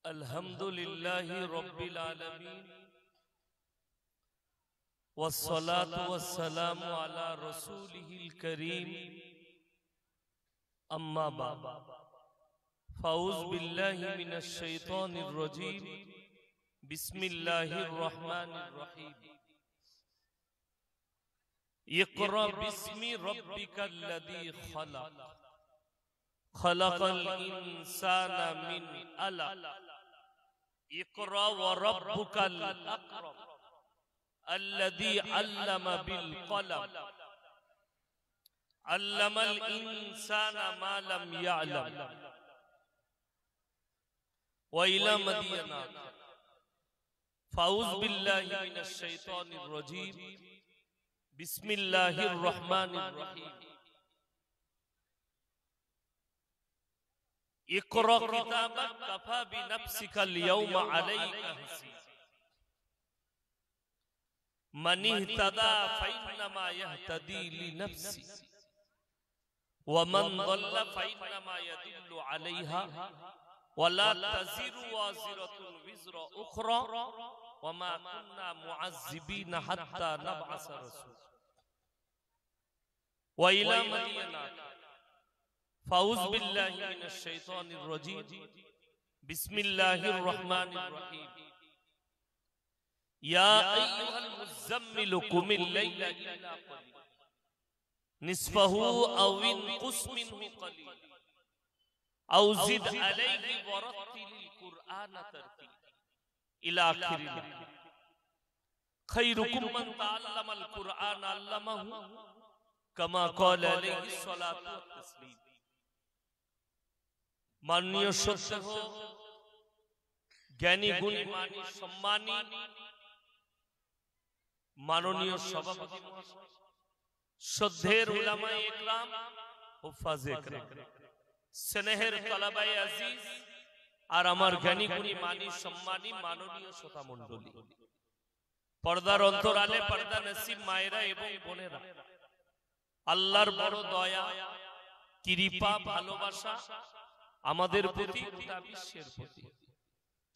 अल्हम्दुलिल्लाहि रब्बिल आलमीन वस्सलातु वस्सलामु अला रसूलिहिल करीम अम्मा बाद फ़ाऊज़ बिल्लाहि मिनश शैतानिर रजीम बिस्मिल्लाहिर रहमानिर रहीम इक़रा बिस्मि रब्बिकल्लज़ी खलक़ खलक़ल इंसाना मिन अलक़ इक़रा व रब्बुकल अकरम अल्लज़ी अल्लमा बिल क़लम अल्लमल इंसाना मा लम यअलम व इला मदीना फ़ाऊज़ बिल्लाहि मिनश शैतानिर रजीम बिस्मिल्लाहिर रहमानिर रहीम इक़रा किताबक कफ़ा बिनफ्सिकल यौमा अलैका हसीब मन इहतदा फ़इन्नमा यहतदी लिनफ्सि व मन ضل फ़इन्नमा यदिल्लु अलैहा वला तज़िरु वाज़िरतुन विज़्र उख़रा वमा कुन्ना मुअज़्ज़िबीन हत्ता नबअस रसूला व इला मदीना फ़ाऊज़ बिल्लाहि मिनश शैतानिर रजीम बिस्मिल्लाहिर रहमानिर रहीम या अय्युहल मुज़्ज़म्मिल कुमिल लैला इल्ला क़लीला निस्फ़हु औ इनक़ुस मिन्हु क़लीला औ ज़िद अलैहि वरत्तिलिल क़ुरआन तरतीला इला आखिरिल खैरुकुम मन तअल्लमल क़ुरआन अल्लमहु कमा क़ाला अलैहि सलातु व तस्लीम माननीय श्रोता हो ज्ञानी गुणी मानी सम्मानी माननीय सभापति श्रद्धेर उलामाए इकराम हुफ्फाज़े इकराम स्नेहेर तलबाए अजीज और आमार ज्ञानी गुणी मानी सम्मानी माननीय श्रोता मंडली पर्दार अंतराले पर्दा नसीब मायेरा एवं बोनेरा आल्लाहर बड़ दया कृपा भालोबासा আমাদের প্রতি গোটা বিশ্বের প্রতি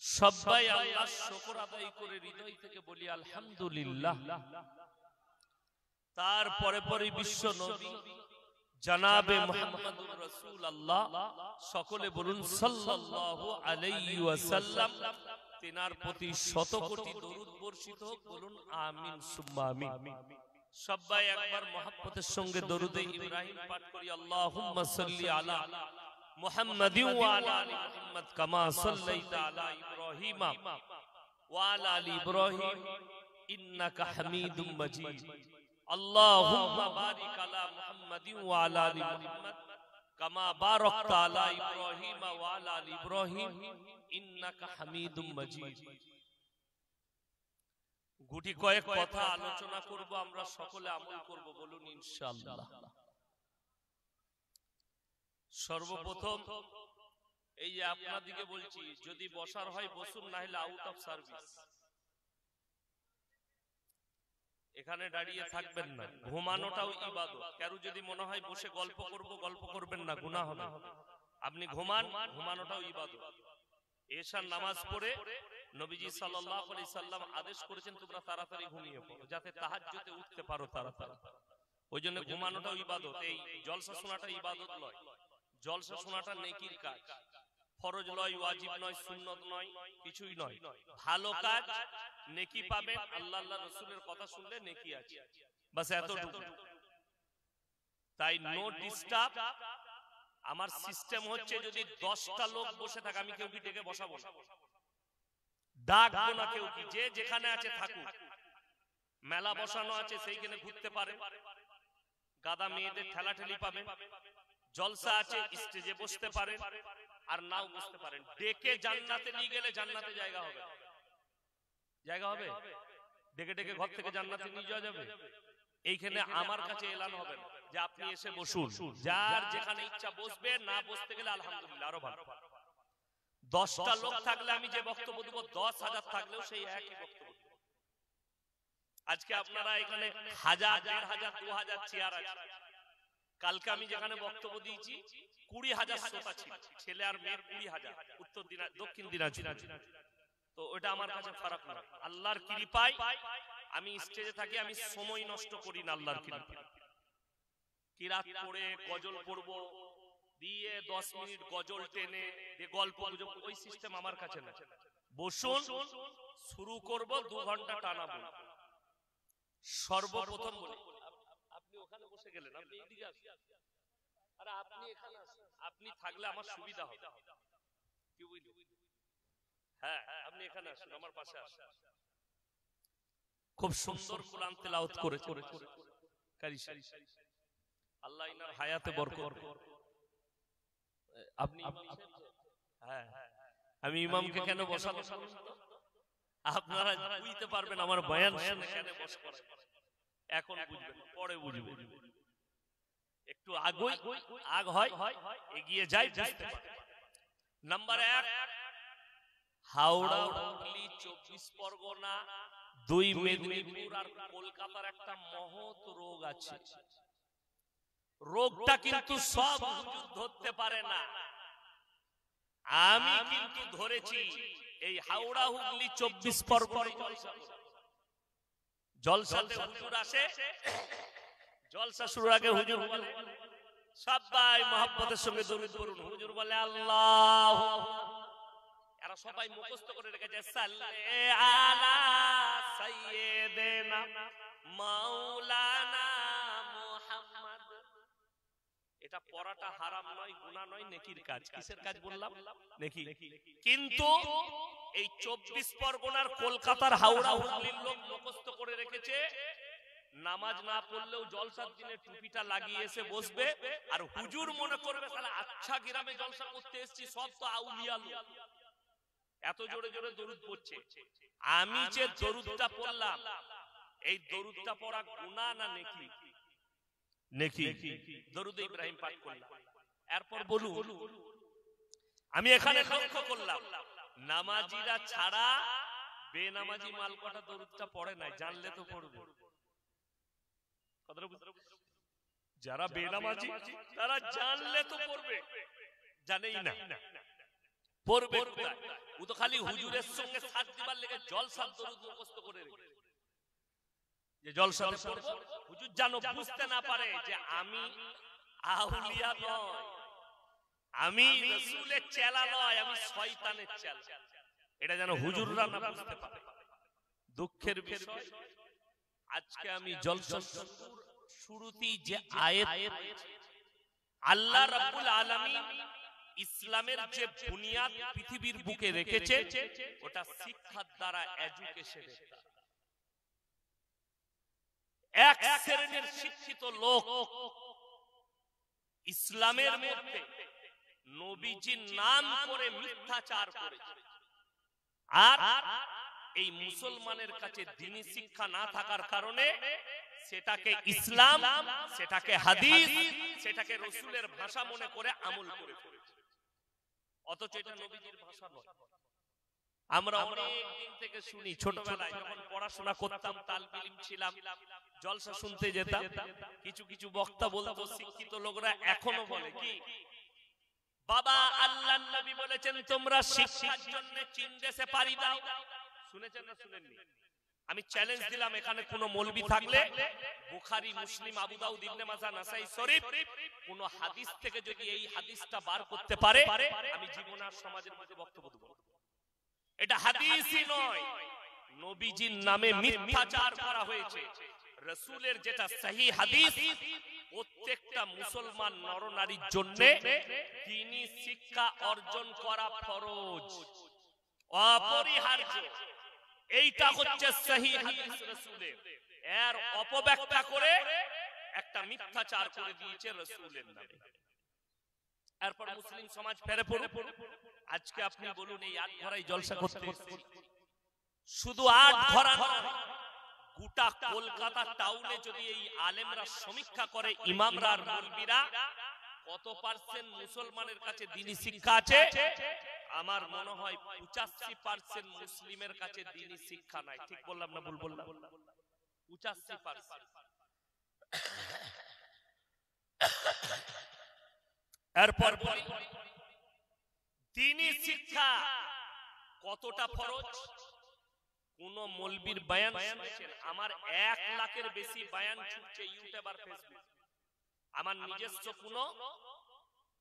সবাই আল্লাহর শুকর আদায় করে হৃদয় থেকে বলি আলহামদুলিল্লাহ তারপরে পরে বিশ্ব নবী জনাবে মুহাম্মদুর রাসূলুল্লাহ সকলে বলুন সাল্লাল্লাহু আলাইহি ওয়াসাল্লাম তিনার প্রতি শত কোটি দরুদ বর্ষিত হোক বলুন আমিন সুম্মা আমিন সবাই একবার মহব্বতের সঙ্গে দরুদে ইব্রাহিম পাঠ করি আল্লাহুম্মা সাল্লি আলা محمد وعلى آل محمد كما صليت على إبراهيم وعلى آل إبراهيم إنك حميد مجيد اللهم بارك على محمد وعلى آل محمد كما باركت على إبراهيم وعلى آل إبراهيم إنك حميد مجيد গুটি কয়েক কথা আলোচনা করব আমরা সকলে আমল করব বলুন ইনশাআল্লাহ সর্বপ্রথম এই যে আপনাদেরকে বলছি যদি বসার হয় বসুন না হলে আউট অফ সার্ভিস এখানে দাঁড়িয়ে থাকবেন না ঘুমানোটাও ইবাদত কারো যদি মনে হয় বসে গল্প করবেন না গুনাহ হবে আপনি ঘুমানোটাও ইবাদত এশার নামাজ পড়ে নবীজি সাল্লাল্লাহু আলাইহি সাল্লাম আদেশ করেছেন তোমরা তাড়াতাড়ি ঘুমিয়ে পড়ো যাতে তাহাজ্জুদে উঠতে পারো তাড়াতাড়ি ওইজন্য ঘুমানোটাও ইবাদত এই জলসা শোনাটা ইবাদত নয় জলসা শোনাটা নেকির কাজ ফরজ নয় ওয়াজিব নয় সুন্নত নয় কিছুই নয় ভালো কাজ নেকি পাবেন আল্লাহ আল্লাহর রাসূলের কথা শুনলে নেকি আছে বাস এতটুকু তাই নো ডিস্টার্ব আমার সিস্টেম হচ্ছে যদি 10টা লোক বসে থাকে আমি কেউ কি ডেকে বসাবো না ডাকবো না কেউ কি যে যেখানে আছে থাকুক মেলা বসানো আছে সেইখানে ঘুরতে পারে গাদা মেয়েদের ঠেলাঠেলি পাবেন জলসা আছে স্টেজে বসতে পারেন আর নাও বসতে পারেন ডেকে জান্নাতে নিয়ে গেলে জান্নাতে জায়গা হবে ডেকে ডেকে ঘর থেকে জান্নাতে নিয়ে যাওয়া যাবে এইখানে আমার কাছে এলান হবে না যে আপনি এসে বসুন যার যেখানে ইচ্ছা বসবে না বসতে গেলে আলহামদুলিল্লাহ আরো ভালো 10টা লোক থাকলে আমি যে বক্তব্য দেব 10,000 থাকলেও সেই একই বক্তব্য আজকে আপনারা এখানে 1000 1500 2000 চেয়ার আছে কালকে আমি যেখানে বক্তব্য দিয়েছি 20,000 শ্রোতা ছিল, ছেলে আর মেয়ের 20,000, দক্ষিণ দিনাজপুর। তো ওটা আমার কাছে ফারাক না, আল্লাহর কৃপায় আমি স্টেজে থাকি, আমি সময় নষ্ট করি না আল্লাহর কৃপায়। কিরাত পড়ে গজল পড়বো দিয়ে 10 মিনিট গজল টেনে দিয়ে গল্প গুজব, ওই সিস্টেম আমার কাছে না। বসুন, শুরু করব 2 ঘন্টা টানা বলবো। সর্বপ্রথম বলি, আপনি ওখানে বসে গেলেন, আপনি এইদিকে আসুন, আরে আপনি এখানে আসুন, আপনি থাকলে আমার সুবিধা হবে, কি বুঝলেন? হ্যাঁ, আপনি এখানে আসুন, আমার পাশে আসুন। খুব সুন্দর কোরআন তেলাওয়াত করেছে কারি সাহেব, আল্লাহ ইনার হায়াতে বরকত। আপনি হ্যাঁ, আমি ইমামকে কেন বসাবো আপনারা বুঝতে পারবেন আমার বয়ান শুনে কেন বসা, এখন বুঝবেন, পরে বুঝবেন। একটু আগ হয় এগিয়ে যাই, বুঝতে পারবেন। নাম্বার 1, হাওড়া, হুগলি, 24 পরগনা, 2 মেদিনীপুর আর কলকাতার একটা মহৎ রোগ আছে। রোগটা কিন্তু সব হুজুর ধরতে পারে না, আমি কিন্তু ধরেছি। এই হাওড়া, হুগলি, 24 পরগনা জলসাতে হুজুর আসে, জলসা শুরুর আগে হুজুর বলে সবাই মহব্বতের সঙ্গে দরুদ পড়ুন। হুজুর বলে আল্লাহ, এরা সবাই মুখস্থ করে রেখেছে সাল্লে আলা সাইয়্যিদিনা মাওলানা মুহাম্মদ। এটা পড়াটা হারাম নয়, গুনাহ নয়, নেকির কাজ। কিসের কাজ বললাম? নেকি। কিন্তু এই 24 পরগনার কলকাতার হাওড়া হুগলির লোক মুখস্থ করে রেখেছে, নামাজ না পড়লেও জলসার দিনে টুপিটা লাগিয়ে এসে বসবে, আর হুজুর মনে করবে তাহলে আচ্ছা গ্রামে জলসা করতে এসেছি, সব তো আউলিয়া লোক, এত জোরে জোরে দরুদ পড়ছে। আমি যে দরুদটা পড়লাম, এই দরুদটা পড়া গুনাহ না নেকি? নেকি। দরুদ ইব্রাহিম পাঠ করলাম। এরপর বলুন, আমি এখানে লক্ষ্য করলাম নামাজিরা ছাড়া বেনামাজি মালকটা দরুদটা পড়ে নাই, জানলে তো পড়বে। যারা বেনামাজি তারা জানলে তো পড়বে, জানেই না পড়বে কোথায়? ও তো খালি হুজুরের সঙ্গে সাথ দিবার লেগে জলসার দরুদ মুখস্থ করে রেখেছে, যে জলসাতে পড়ব হুজুর জানো বুঝতে না পারে যে আমি আউলিয়া নয়, আমি রাসূলের চেলা নয়, আমি শয়তানের চেলা। এটা যেন হুজুররা না বুঝতে পারে। দুঃখের বিষয়, আজকে আমি জলসা শুরুতেই যে আয়াত আল্লাহ রাব্বুল আলামিন ইসলামের যে বুনিয়াদ পৃথিবীর বুকে রেখেছে, ওটা শিক্ষার দ্বারা, এডুকেশনের দ্বারা। এক শ্রেণীর শিক্ষিত লোক ইসলামের মধ্যে নবীজির নাম করে মিথ্যাচার করেছে, আর এই মুসলমানের কাছে দ্বীনি শিক্ষা না থাকার কারণে সেটাকে ইসলাম, সেটাকে হাদিস, সেটাকে রাসূলের ভাষা মনে করে আমল করে ফেলেছে, অথচ এটা নবীজির ভাষা নয়। আমরা অনেক দিন থেকে শুনি, ছোটবেলায় যখন পড়াশোনা করতাম, তালবে ইলম ছিলাম, জলসা শুনতে যেতাম, কিছু কিছু বক্তা বলতো, শিক্ষিত লোকরা এখনো বলে কি, বাবা আল্লাহর নবী বলেছেন তোমরা শিক্ষার জন্য চীন দেশে পাড়ি দাও। শুনেছেন না শুনেননি? আমি চ্যালেঞ্জ দিলাম, এখানে কোন মৌলবি থাকলে বুখারী, মুসলিম, আবু দাউদ, ইবনে মাজাহ, নাসাই শরীফ কোন হাদিস থেকে যদি এই হাদিসটা বার করতে পারে, আমি জীবনে আর সমাজের মধ্যে বক্তব্য দেব। এটা হাদিসই নয়, নবীজির নামে মিথ্যাচার করা হয়েছে। রাসূলের যেটা সহিহ হাদিস, প্রত্যেকটা মুসলমান নরনারীর জন্য দ্বীনি শিক্ষা অর্জন করা ফরজ, অপরিহার্য। এইটা হচ্ছে সহিহ হাদিস রাসূলের। এর অপব্যাখ্যা করে একটা মিথ্যাচার করে দিয়েছে রাসূলের নামে। এরপর মুসলিম সমাজ ফেরে পড়ে। আজকে আপনি বলুন, এই 8 ঘরাই জলসা করতে এসেছি, শুধু 8 ঘরা নয়, গোটা কলকাতা টাউনে যদি এই আলেমরা সমীক্ষা করে, ইমামরা আর মুলবিরা, কত পার্সেন্ট মুসলমানের কাছে দ্বীনি শিক্ষা আছে? আমার মনে হয় 85% মুসলিমের কাছে দ্বীনি শিক্ষা নাই। ঠিক বললাম না ভুল বললাম? 85%। এরপর দ্বীনি শিক্ষা কতটা ফরজ? কোন মৌলবীর বয়ান শুনেছেন? আমার 1 লাখের বেশি বয়ান ছুটছে ইউটিউব আর ফেসবুক। আমার নিজস্ব কোন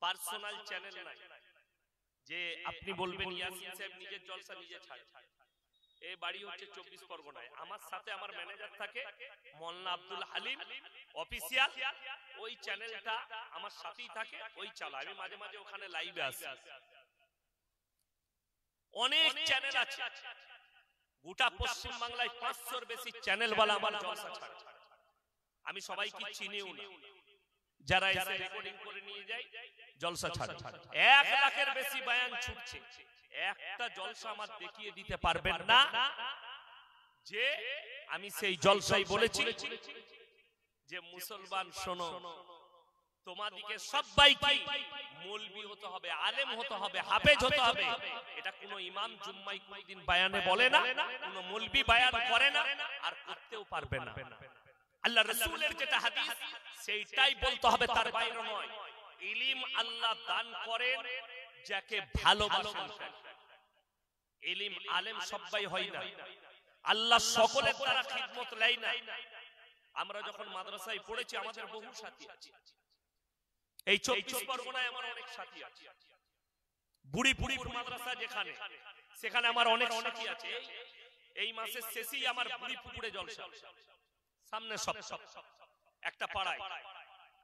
পার্সোনাল চ্যানেল নাই যে আপনি বলবেন ইয়াসিন সাহেব নিজের জলসা নিজে ছাড়ে। এই বাড়ি হচ্ছে 24 পরগনায়। আমার সাথে আমার ম্যানেজার থাকে মোল্লা আব্দুল হালিম অফিসিয়াল, ওই চ্যানেলটা আমার সাথেই থাকে, ওই চালায়। আমি মাঝে মাঝে ওখানে লাইভে আসি। অনেক চ্যানেল আছে গোটা পশ্চিম বাংলায়, 500-র বেশি চ্যানেলওয়ালা আমার জলসা ছাড়ে। আমি সবাইকে চিনিও না, যারা এসে রেকর্ডিং করে নিয়ে যায় জলসা ছাড়ে। 1 লাখের বেশি বয়ান ছুটছে, একটা জলসা আমার দেখিয়ে দিতে পারবেন না যে আমি সেই জলসাই বলেছি যে মুসলমান শোনো, তোমাদিকে সবাইকে মৌলবি হতে হবে, আলেম হতে হবে, হাফেজ হতে হবে। এটা কোনো ইমাম জুম্মাই কোনদিন বয়ানে বলে না, কোনো মৌলবি বয়ান করে না, আর করতেও পারবে না। আল্লাহ রাসূলের যেটা হাদিস সেইটাই বলতে হবে, তার বাইরে নয়। ইলম আল্লাহ দান করেন যাকে ভালোবাসেন। ইলম আলেম সবাই হয় না, আল্লাহ সকলের দ্বারা খিদমত নেয় না। আমরা যখন মাদ্রাসায় পড়েছি আমাদের বহু সাথী আছে, এই 24 পরগনায় আমার অনেক সাথী আছে। বুড়িপুর মাদ্রাসা যেখানে, সেখানে আমার অনেক সাথী আছে। এই মাসের শেষেই আমার বুড়িপুরে জলসা, সামনে সব একটা পাড়ায়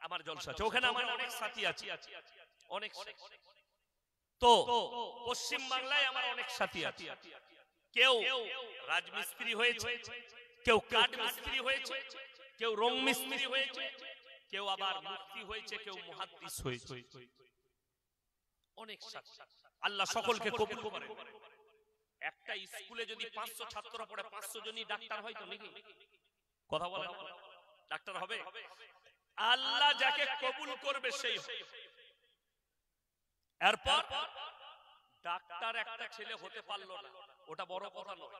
আমার জলসা আছে, ওখানে আমার অনেক সাথী আছে, অনেক। তো পশ্চিম বাংলায় আমার অনেক সাথী আছে। কেউ রাজমিস্ত্রি হয়েছে, কেউ কাঠ মিস্ত্রি হয়েছে, কেউ রং মিস্ত্রি হয়েছে, কেউ আবার মুফতি হয়েছে, কেউ মুহাদ্দিস হয়েছে। অনেক সাথী, আল্লাহ সকলকে কবুল করেন। একটা স্কুলে যদি 500 ছাত্র পড়ে, 500 জনই ডাক্তার হয় তো নাকি? কথা বলেন, ডাক্তার হবে? আল্লাহ যাকে কবুল করবে সেই হবে। এরপর ডাক্তার একটা ছেলে হতে পারলো না, ওটা বড় কথা নয়।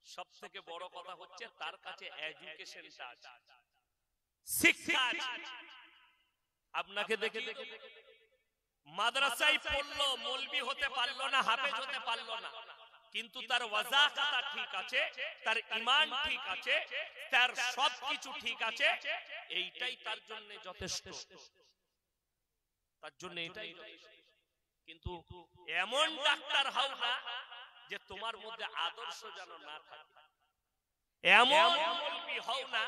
সব থেকে বড় কথা হচ্ছে তার কাছে এডুকেশনটা আছে, শিক্ষা আছে। আপনাকে দেখে দেখে মাদ্রাসায় পড়লো, মৌলবি হতে পারলো না, হাফেজ হতে পারলো না, কিন্তু তার ওয়াজাকাতা ঠিক আছে, তার ঈমান ঠিক আছে, তার সবকিছু ঠিক আছে। এইটাই তার জন্য যথেষ্ট, তার জন্য এটাই। কিন্তু এমন ডাক্তার হও না যে তোমার মধ্যে আদর্শ যেন না থাকে, এমন মৌলবি হও না,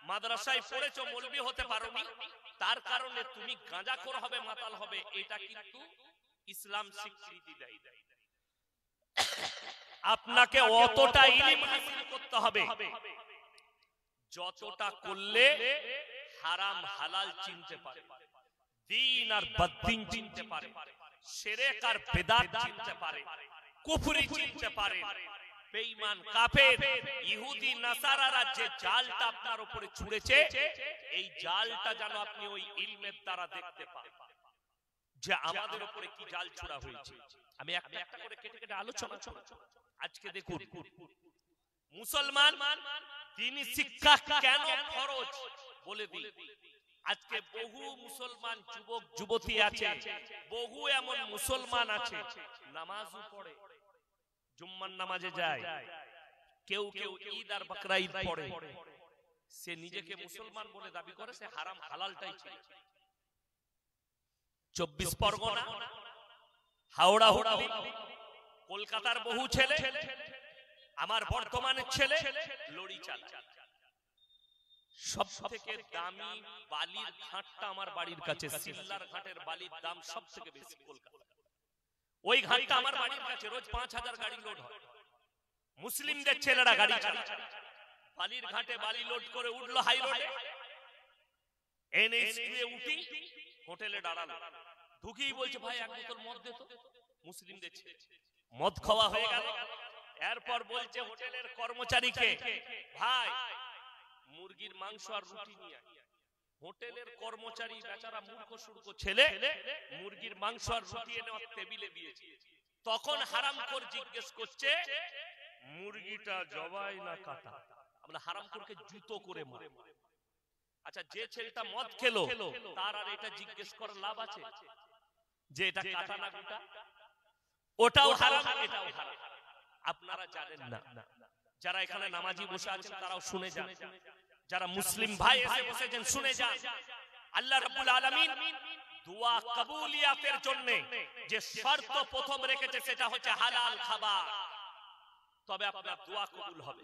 মাদ্রাসায় পড়েছো মৌলবি হতে পারোনি, তার কারণে তুমি গাঁজাখোর হবে, মাতাল হবে। এটা কিন্তু ইসলাম স্বীকৃতি দেয়। আপনাকে অতটা ইলম হাসিল করতে হবে যতটা করলে হারাম হালাল চিনতে পারে, দ্বীন আর বদ্দীন চিনতে পারে, শিরক আর বিদআত চিনতে পারে, কুফরি চিনতে পারে, বেঈমান কাফের ইহুদি নাসারারা যে জালটা আপনার উপরে ছুঁড়েছে, এই জালটা যেন আপনি ওই ইলমের দ্বারা দেখতে পান যে আমাদের উপরে কি জাল ছোড়া হয়েছে। আমি একটা একটা করে কেটে কেটে আলোচনা করব। আজকে দেখুন মুসলমান দ্বীনি শিক্ষা কেন ফরজ বলে দিই। আজকে বহু মুসলমান যুবক যুবতী আছে, বহু এমন মুসলমান আছে নামাজও পড়ে, জুম্মার নামাজে যায়, কেউ কেউ ঈদ আর বকরা ঈদ পড়ে, সে নিজেকে মুসলমান বলে দাবি করে, সে হারাম হালালটাই ছিল। 24 পরগনা, হাওড়া, হুগলি, কলকাতার বহু ছেলে, আমার বর্তমানের ছেলে লড়ি চালায়। সব থেকে দামি বালির ঘাটটা আমার বাড়ির কাছে, সিল্লার ঘাটের বালির দাম সব থেকে বেশি কলকাতা। ওই ঘাটটা আমার বাড়ির কাছে, রোজ 5000 গাড়ি লোড হয়। মুসলিমদের ছেলেরা গাড়ি চালায়, বালির ঘাটে বালি লোড করে উঠলো হাই রোডে, এনএইচ 2 এ উঠি হোটেলে দাঁড়ালো, ঢুকেই বলছে ভাই এক বোতল মদ দে তো। মুসলিমদের ছেলে, মদ খাওয়া হয়ে গেল। এরপর বলছে হোটেলের কর্মচারীকে, ভাই মুরগির মাংস আর রুটি নিয়ে আয়। হোটেলের কর্মচারী বেচারা মূর্খ সুর্খ ছেলে মুরগির মাংস আর রুটি এনে টেবিলে দিয়েছে। তখন হারামখোর জিজ্ঞেস করছে মুরগিটা জবাই না কাটা? আমরা হারামখোরকে জুতো করে মারে। আচ্ছা, যে ছেলেটা মদ খেলো তার আর এটা জিজ্ঞেস করার লাভ আছে যে এটা কাটা না গোটা? ওটাও হারাম, এটাও হারাম। আপনারা জানেন না। যারা এখানে নামাজি বসে আছেন তারাও শুনে যান, যারা মুসলিম ভাই এসে বসেছেন শুনে যান। আল্লাহ রাব্বুল আলামিন দোয়া কবুলিয়াতের জন্য যে শর্ত প্রথম রেখেছে সেটা হচ্ছে হালাল খাবার, তবে আপনার দোয়া কবুল হবে।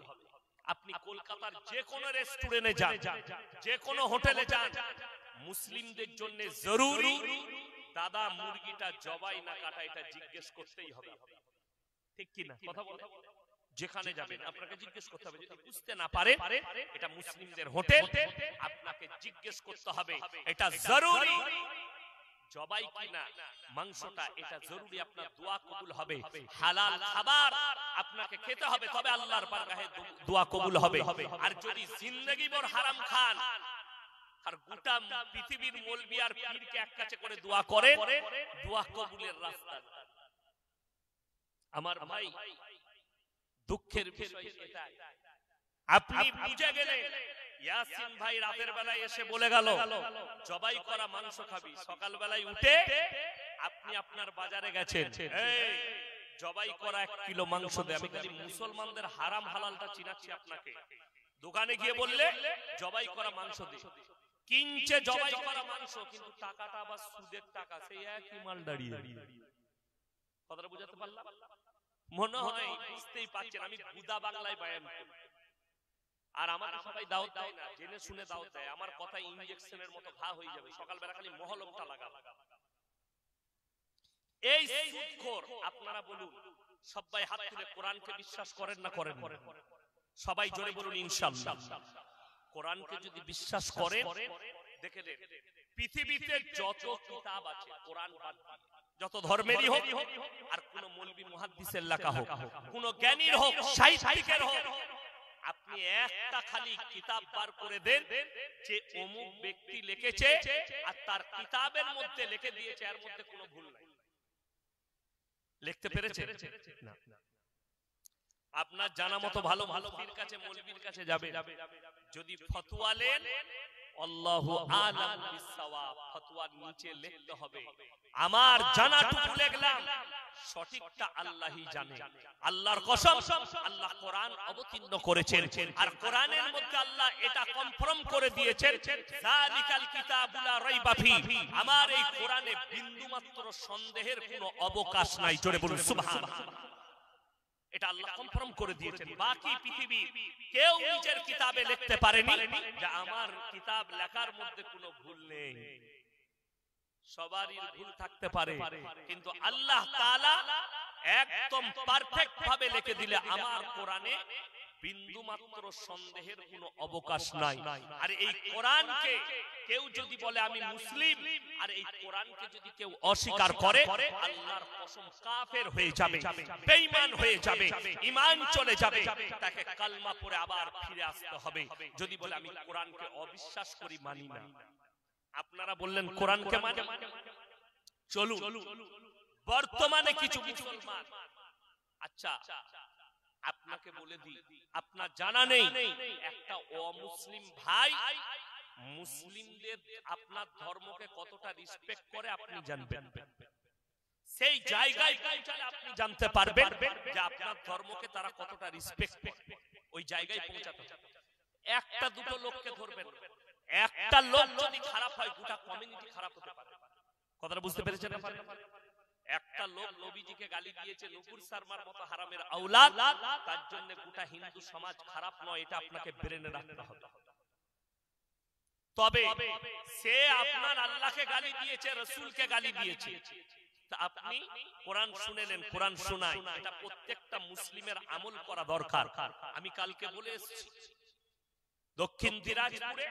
আপনি কলকাতার যে কোনো রেস্টুরেন্টে যান, যে কোনো হোটেলে যান, মুসলিমদের জন্য জরুরি দাদা মুরগিটা জবাই না কাটা এটা জিজ্ঞেস করতেই হবে। ঠিক কি না? কথা বলেন। যেখানে যাবেন আপনাকে জিজ্ঞেস করতে হবে। যদি বুঝতে না পারে এটা মুসলিমদের হোটেল, আপনাকে জিজ্ঞেস করতে হবে এটা জরুরি জবাই কিনা মাংসটা, এটা জরুরি। আপনার দোয়া কবুল হবে। হালাল খাবার আপনাকে খেতে হবে, তবে আল্লাহর বারগাহে দোয়া কবুল হবে। আর যদি জিন্দেগি ভর হারাম খান আর গোটা পৃথিবীর মৌলবি আর পীরকে এক কাছে করে দোয়া করে, দোয়া কবুলের রাস্তা। আমার ভাই, দুঃখের বিষয় এটাই। আপনি বুঝে গেলেন, ইয়াসিন ভাই রাতের বেলায় এসে বলে গেল জবাই করা মাংস খাবি, সকাল বেলায় উঠে আপনি আপনার বাজারে গেছেন, এই জবাই করা 1 কিলো মাংস দে। আমি খালি মুসলমানদের হারাম হালালটা চিনাচ্ছি আপনাকে। দোকানে গিয়ে বললে জবাই করা মাংস দে, কিনছে জবাই করা মাংস, কিন্তু টাকাটা আবার সুদের টাকা, সেই একই মাল দাঁড়িয়ে। কথাটা বুঝাতে পারলাম? মনে হয় বুঝতেই পারছেন আমি গুদা বাংলায় বয়ান করি, আর আমার সবাই দাওয়াত দেয় না, জেনে শুনে দাওয়াত দেয়। আমার কথা ইনজেকশনের মতো ঘা হয়ে যাবে, সকালবেলা খালি মহলমটা লাগাবো। এই সুদখোর, আপনারা বলুন সবাই হাত তুলে কোরআনকে বিশ্বাস করেন না করেন? সবাই জোরে বলুন ইনশাআল্লাহ। কোরআনকে যদি বিশ্বাস করেন, দেখে নেন পৃথিবীতে যত কিতাব আছে কোরআন বাদ দিয়ে, যত ধর্মেরই হোক, আর কোন মৌলবি মুহাদ্দিসের লেখা হোক, কোন জ্ঞানীর হোক, সাহিত্যিকের হোক, আপনি একটা খালি কিতাব বার করে দেন যে অমুক ব্যক্তি লিখেছে আর তার কিতাবের মধ্যে লিখে দিয়েছে, এর মধ্যে কোনো ভুল নাই। লিখতে পেরেছে না? আপনার জানা মতো ভালো ভালো পীর কাছে, মৌলবীর কাছে যাবে, যদি ফতোয়া নেন আল্লাহু আলাম বিসওয়াব, ফতোয়ার নিচে লিখতে হবে আমার জানাটুকু লিখলাম, সঠিকটা আল্লাহই জানে। আল্লাহর কসম, আল্লাহ কোরআন অবতীর্ণ করেছেন, আর কোরআনের মধ্যে আল্লাহ এটা কনফার্ম করে দিয়েছেন, যালিকাল কিতাবু লা রাইবা ফি, আমার এই কোরআনে বিন্দুমাত্র সন্দেহের কোনো অবকাশ নাই। জোরে বলুন সুবহানাল্লাহ। এটা আল্লাহ কনফার্ম করে দিয়েছেন। বাকি পৃথিবী কেউ নিজের কিতাবে লিখতে পারেনি যে আমার কিতাব লেখার মধ্যে কোনো ভুল নেই। সবারই ভুল থাকতে পারে, কিন্তু আল্লাহ তাআলা একদম পারফেক্ট ভাবে লিখে দিলে আমার কোরআনে বিন্দুমাত্র সন্দেহের কোনো অবকাশ নাই। আর এই কোরআনকে কেউ যদি বলে আমি মুসলিম, আর এই কোরআনকে যদি কেউ অস্বীকার করে, আল্লাহর কসম কাফের হয়ে যাবে, বেঈমান হয়ে যাবে, ঈমান চলে যাবে, তাকে কালমা পড়ে আবার ফিরে আসতে হবে। যদি বলে আমি কোরআনকে অবিশ্বাস করি, মানি না। আপনারা বললেন কোরআনকে মানে, চলুন বর্তমানে কিছু মুসলমান, আচ্ছা আপনাকে বলে দিই, আপনার জানা নেই একটা অমুসলিম ভাই মুসলিমদের আপনার ধর্মকে কতটা রেসপেক্ট করে আপনি জানবেন। সেই জায়গায় পৌঁছালে আপনি জানতে পারবেন যে আপনার ধর্মকে তারা কতটা রেসপেক্ট করে। ওই জায়গায় পৌঁছাতে একটা দুটো লোককে ধরবেন, একটা লোক যদি খারাপ হয় গোটা কমিউনিটি খারাপ হতে পারে। কথাটা বুঝতে পেরেছেন? একটা লোক নবীজিকে গালি দিয়েছে, নূপুর শর্মার মতো হারামের আওলাদ, তার জন্য গোটা হিন্দু সমাজ খারাপ নয়, এটা আপনাকে ব্রেনে রাখতে হবে। তবে সে আপনার আল্লাহকে গালি দিয়েছে, রাসূলকে গালি দিয়েছে, তা আপনি কোরআন শুনেলেন, কোরআন শোনায়, এটা প্রত্যেকটা মুসলিমের আমল করা দরকার। আমি কালকে বলে এসেছি দক্ষিণ দিনাজপুরে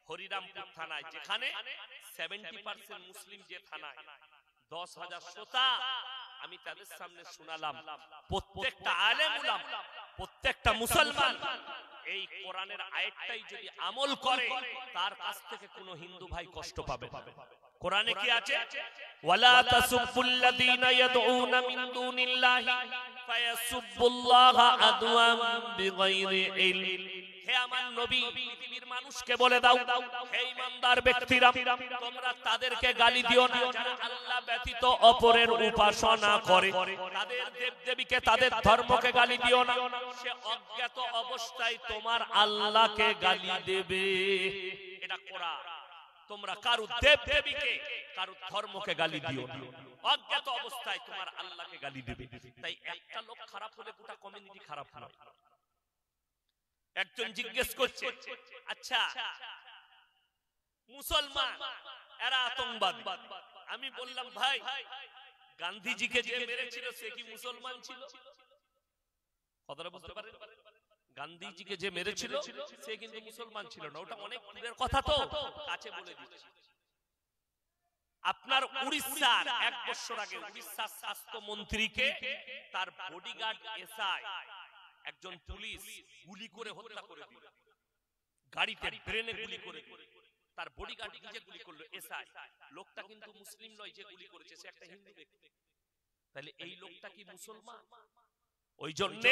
হরিরামপুর থানায়, যেখানে 70% মুসলিম যে থানায়, 10,000 শ্রোতা, আমি তাদের সামনে শোনালাম প্রত্যেকটা আলেম উলামা, প্রত্যেকটা মুসলমান এই কোরআনের আয়াতটাই যদি আমল করে, তার কাছ থেকে কোনো হিন্দু ভাই কষ্ট পাবে না। কোরআনে কি আছে? ওয়ালা তাসুবুল্লাযীনা ইয়াদউনা মিন দুনিল্লাহি ফায়াসুবুল্লাহা আদওয়াম বিগাইরি ইলম। হে আমার নবী পৃথিবীর মানুষকে বলে দাও, হে ঈমানদার ব্যক্তিরা, তোমরা তাদেরকে গালি দিও না যারা আল্লাহ ব্যতীত অপরের উপাসনা করে। তাদের দেবদেবীকে, তাদের ধর্মকে গালি দিও না, সে অজ্ঞাত অবস্থায় তোমার আল্লাহকে গালি দেবে। এটা কোরআন। তোমরা কারু দেবদেবীকে, কারু ধর্মকে গালি দিও না, অজ্ঞাত অবস্থায় তোমার আল্লাহকে গালি দেবে। তাই একটা লোক খারাপ হলে গোটা কমিউনিটি খারাপ হয়। একজন জিজ্ঞেস করছে, আচ্ছা মুসলমান এরা আতঙ্কবাদী। আমি বললাম, ভাই গান্ধীজিকে যে মেরেছিল সে কি মুসলমান ছিল? কথাটা বুঝতে পারেন? গান্ধীজিকে যে মেরেছিল সে কিন্তু মুসলমান ছিল না। ওটা অনেক দূরের কথা, তো কাছে বলে দিচ্ছি। আপনার উড়িষ্যার 1 বছর আগে উড়িষ্যার স্বাস্থ্যমন্ত্রীকে তার বডিগার্ড এসআই একজন পুলিশ গুলি করে হত্যা করে দিল। গাড়িতে ব্রেনে গুলি করে দিল। তার বডিগার্ড নিজে গুলি করলো, এসআই। লোকটা কিন্তু মুসলিম নয়, যে গুলি করেছে সে একটা হিন্দু ব্যক্তি। তাহলে এই লোকটা কি মুসলমান? ওই জন্য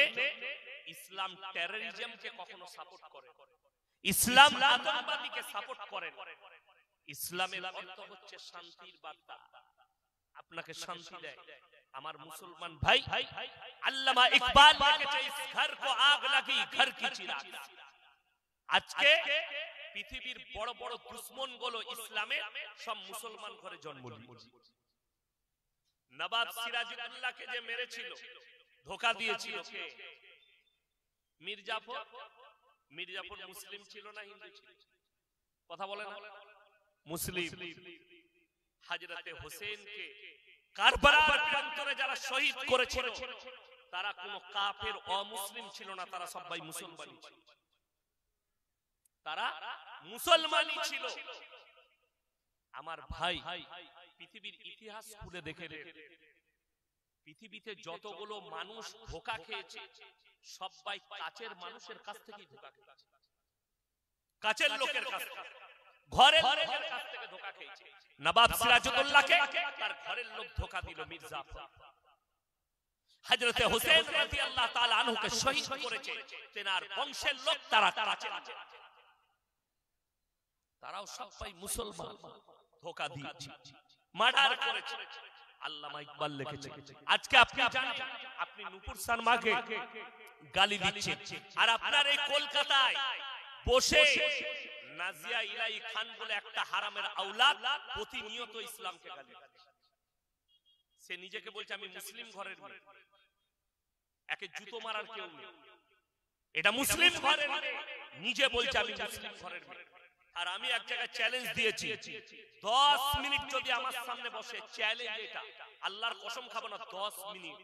ইসলাম টেররিজমকে কখনো সাপোর্ট করে না, ইসলাম আতঙ্কবাদীকে সাপোর্ট করে না। ইসলামের অর্থ হচ্ছে শান্তির বার্তা, আপনাকে শান্তি দেয়। আমার মুসলমান ভাই, আল্লামা ইকবাল লিখেছে, ইস ঘর কো আগ লাগি ঘর কি চিরাগ। আজকে পৃথিবীর বড় বড় দুশমন গুলো ইসলামের সব মুসলমান ঘরে জন্ম নিয়েছে। নবাব সিরাজউদ্দৌলাকে যে মেরেছিল, ধোঁকা দিয়েছিল কে? মির্জাফর। মির্জাফর মুসলিম ছিল না হিন্দু ছিল? কথা বলে না? মুসলিম। হযরতে হোসেনকে কারবালার প্রান্তরে যারা শহীদ করেছিল তারা কোনো কাফের অমুসলিম ছিল না, তারা সবাই মুসলমানই ছিল। তারা মুসলমানই ছিল। আমার ভাই, পৃথিবীর ইতিহাস খুলে দেখে পৃথিবীতে যতগুলো মানুষ ধোঁকা খেয়েছে সবাই কাছের মানুষের কাছ থেকেই ধোঁকা খেয়েছে, কাছের লোকের কাছ থেকে, ঘরের লোকের কাছ থেকে ধোঁকা খেয়েছে। নবাব সিরাজউদ্দৌলাকে তার ঘরের লোক ধোঁকা দিল, মির্জাফর। হযরতে হোসেন রাদিয়াল্লাহু তাআলা আনহুকে শহীদ করেছে তেনার বংশের লোক, তারা তারাও সবাই মুসলমান, ধোঁকা দিয়েছে, মার্ডার করেছে। আল্লামা ইকবাল লিখেছে, আজকে আপনি জানেন আপনি নূপুর শর্মাকে গালি দিচ্ছেন, আর আপনার এই কলকাতায় বসে নাজিয়া ইলাহি খান বলে একটা হারামের আওলাদ প্রতিনিয়ত ইসলামকে গালি দিচ্ছে। সে নিজেকে বলছে আমি মুসলিম ঘরের মেয়ে, একে জুতো মারার কেউ নেই। এটা মুসলিম ঘরের মেয়ে, নিজে বলছে আমি মুসলিম ঘরের মেয়ে। আর আমি এক জায়গায় চ্যালেঞ্জ দিয়েছি, 10 মিনিট যদি আমার সামনে বসে, চ্যালেঞ্জ এটা, আল্লাহর কসম খাবো না, 10 মিনিট